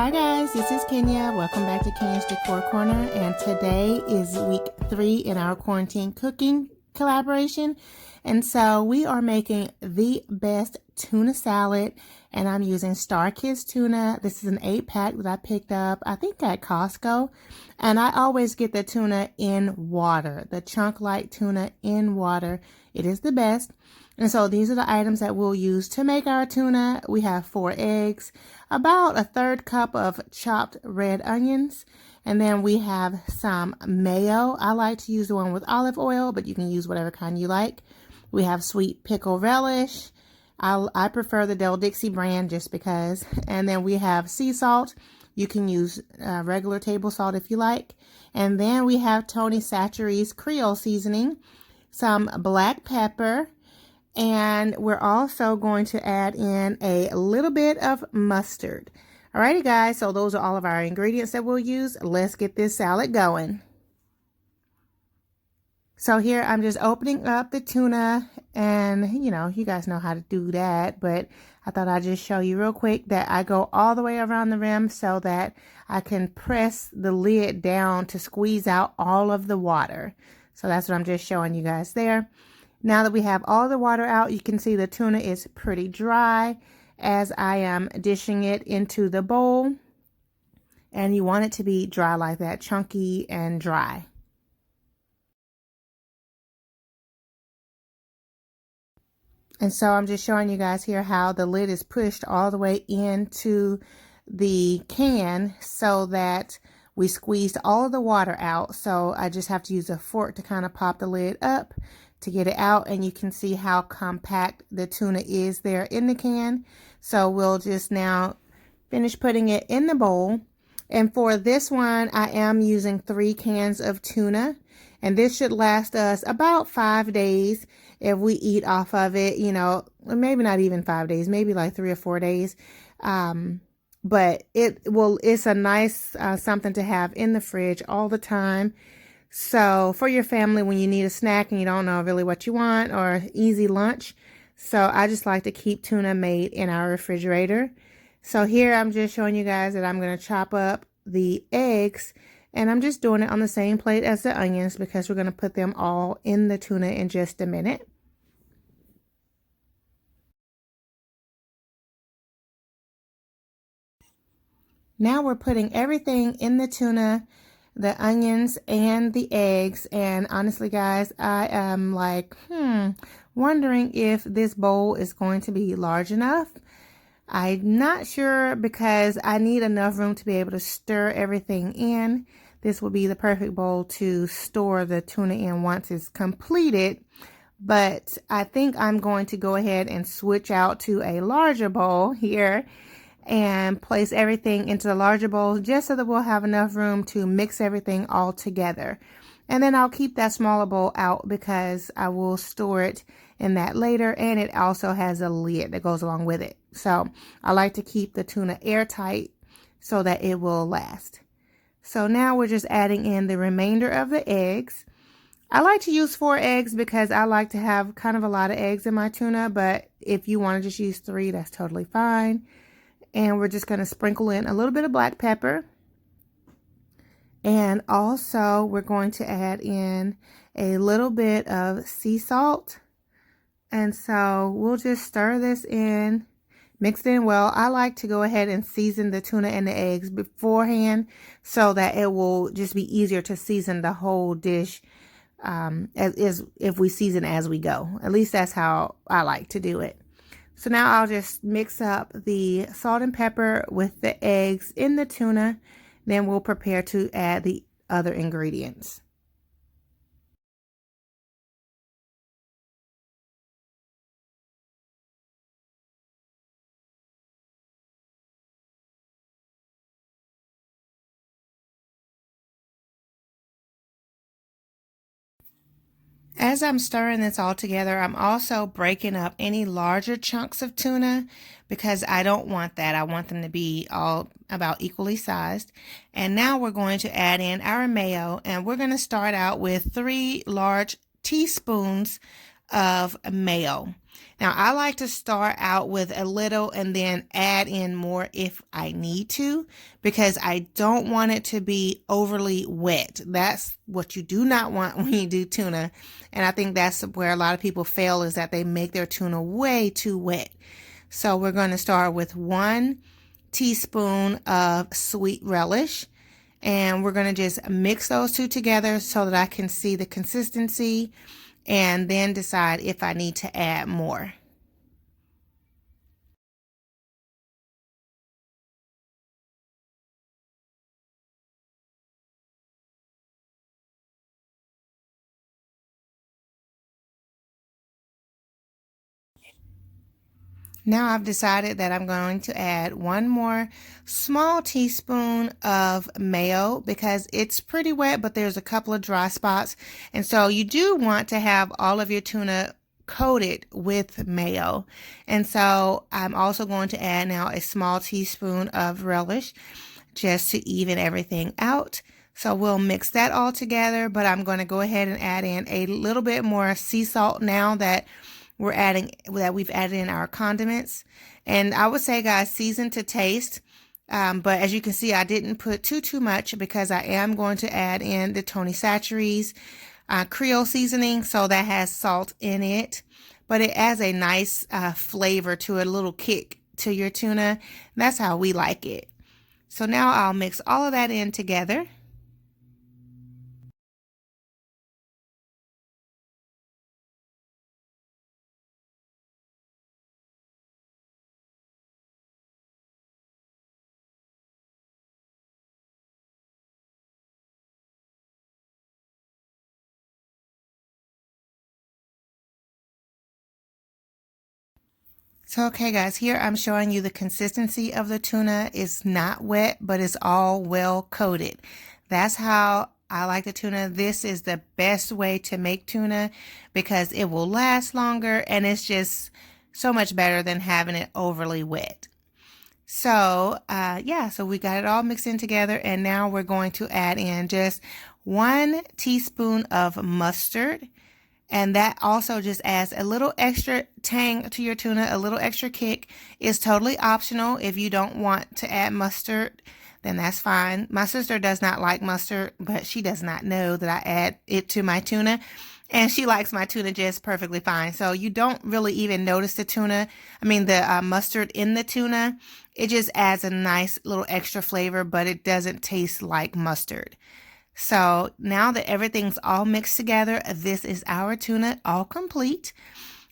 Hi guys, this is Kenya. Welcome back to Kenya's Decor Corner, and today is week 3 in our quarantine cooking collaboration. And so we are making the best tuna salad, and I'm using Star Kids tuna. This is an 8-pack that I picked up, I think at Costco. And I always get the tuna in water, the chunk-like tuna in water. It is the best. And so these are the items that we'll use to make our tuna. We have 4 eggs, about a 1/3 cup of chopped red onions, and then we have some mayo. I like to use the one with olive oil, but you can use whatever kind you like. We have sweet pickle relish. I prefer the Del Dixie brand just because. And then we have sea salt. You can use regular table salt if you like. And then we have Tony Chachere's Creole seasoning, some black pepper, and we're also going to add in a little bit of mustard. Alrighty guys, so those are all of our ingredients that we'll use. Let's get this salad going. So here I'm just opening up the tuna, and you guys know how to do that, but I thought I'd just show you real quick that I go all the way around the rim so that I can press the lid down to squeeze out all of the water. So that's what I'm just showing you guys there. Now that we have all the water out, you can see the tuna is pretty dry as I am dishing it into the bowl. And you want it to be dry like that, chunky and dry. And so I'm just showing you guys here how the lid is pushed all the way into the can so that we squeezed all of the water out. So I just have to use a fork to kind of pop the lid up to get it out, and you can see how compact the tuna is there in the can. So we'll just now finish putting it in the bowl. And for this one, I am using 3 cans of tuna, and this should last us about 5 days if we eat off of it, maybe not even 5 days, maybe like 3 or 4 days. But it's a nice something to have in the fridge all the time. So for your family, when you need a snack and you don't know really what you want, or easy lunch. So I just like to keep tuna made in our refrigerator. So here I'm just showing you guys that I'm going to chop up the eggs, and I'm just doing it on the same plate as the onions because we're going to put them all in the tuna in just a minute. Now we're putting everything in the tuna, the onions and the eggs, and honestly guys, I am like wondering if this bowl is going to be large enough. I'm not sure because I need enough room to be able to stir everything in. This will be the perfect bowl to store the tuna in once it's completed, but I think I'm going to go ahead and switch out to a larger bowl here and place everything into the larger bowl just so that we'll have enough room to mix everything all together. And then I'll keep that smaller bowl out because I will store it in that later, and it also has a lid that goes along with it. So I like to keep the tuna airtight so that it will last. So now we're just adding in the remainder of the eggs. I like to use 4 eggs because I like to have kind of a lot of eggs in my tuna, but if you want to just use 3, that's totally fine. And we're just going to sprinkle in a little bit of black pepper. And also we're going to add in a little bit of sea salt. And so we'll just stir this in, mix it in well. I like to go ahead and season the tuna and the eggs beforehand so that it will just be easier to season the whole dish as if we season as we go. At least that's how I like to do it. So now I'll just mix up the salt and pepper with the eggs in the tuna. Then we'll prepare to add the other ingredients. As I'm stirring this all together, I'm also breaking up any larger chunks of tuna because I don't want that. I want them to be all about equally sized. And now we're going to add in our mayo, and we're going to start out with 3 large teaspoons of mayo. Now, I like to start out with a little and then add in more if I need to, because I don't want it to be overly wet. That's what you do not want when you do tuna. And I think that's where a lot of people fail, is that they make their tuna way too wet. So we're going to start with 1 teaspoon of sweet relish. And we're going to just mix those two together so that I can see the consistency and then decide if I need to add more. Now I've decided that I'm going to add 1 more small teaspoon of mayo because it's pretty wet, but there's a couple of dry spots. And so you do want to have all of your tuna coated with mayo. And so I'm also going to add now a small teaspoon of relish just to even everything out. So we'll mix that all together, but I'm going to go ahead and add in a little bit more sea salt now that we've added in our condiments. And I would say, guys, season to taste. But as you can see, I didn't put too much because I am going to add in the Tony Chachere's Creole seasoning, so that has salt in it. But it adds a nice flavor to a little kick to your tuna. That's how we like it. So now I'll mix all of that in together. So, okay guys, here I'm showing you the consistency of the tuna. It's not wet, but it's all well coated. That's how I like the tuna. This is the best way to make tuna because it will last longer and it's just so much better than having it overly wet. So, yeah, so we got it all mixed in together, and now we're going to add in just 1 teaspoon of mustard. And that also just adds a little extra tang to your tuna, a little extra kick. It's totally optional. If you don't want to add mustard, then that's fine. My sister does not like mustard, but she does not know that I add it to my tuna. And she likes my tuna just perfectly fine. So you don't really even notice the mustard in the tuna. It just adds a nice little extra flavor, but it doesn't taste like mustard. So now that everything's all mixed together, this is our tuna all complete.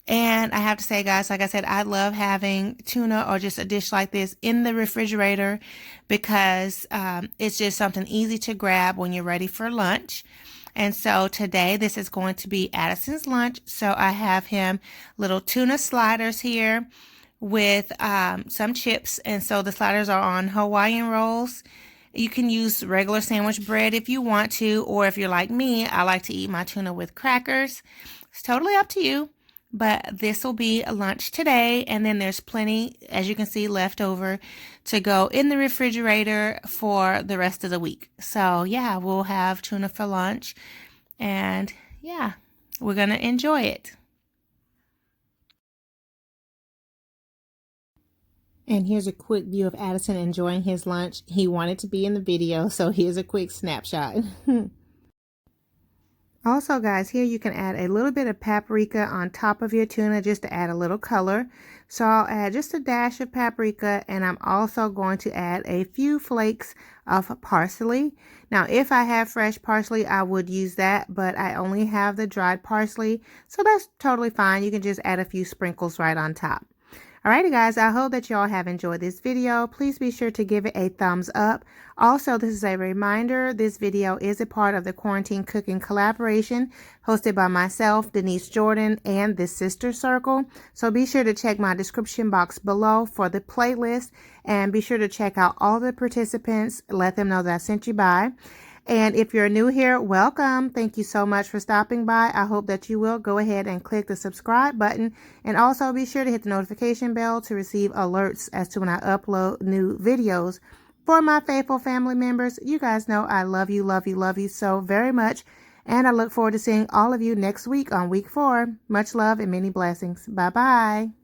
And I have to say, guys, like I said, I love having tuna or just a dish like this in the refrigerator because it's just something easy to grab when you're ready for lunch. And so today this is going to be Addison's lunch. So I have him little tuna sliders here with some chips. And so the sliders are on Hawaiian rolls. You can use regular sandwich bread if you want to, or if you're like me, I like to eat my tuna with crackers. It's totally up to you, but this will be a lunch today, and then there's plenty, as you can see, left over to go in the refrigerator for the rest of the week. So yeah, we'll have tuna for lunch, and yeah, we're gonna enjoy it. And here's a quick view of Addison enjoying his lunch. He wanted to be in the video, so here's a quick snapshot. Also, guys, here you can add a little bit of paprika on top of your tuna just to add a little color. So I'll add just a dash of paprika, and I'm also going to add a few flakes of parsley. Now, if I have fresh parsley, I would use that, but I only have the dried parsley, so that's totally fine. You can just add a few sprinkles right on top. Alrighty guys, I hope that y'all have enjoyed this video. Please be sure to give it a thumbs up. Also, this is a reminder, this video is a part of the Quarantine Cooking collaboration hosted by myself, Denise Jordan, and the Sister Circle. So be sure to check my description box below for the playlist, and be sure to check out all the participants. Let them know that I sent you by. And if you're new here, welcome. Thank you so much for stopping by. I hope that you will go ahead and click the subscribe button, and also be sure to hit the notification bell to receive alerts as to when I upload new videos. For my faithful family members, you guys know I love you so very much, And I look forward to seeing all of you next week on week 4. Much love and many blessings. Bye-bye.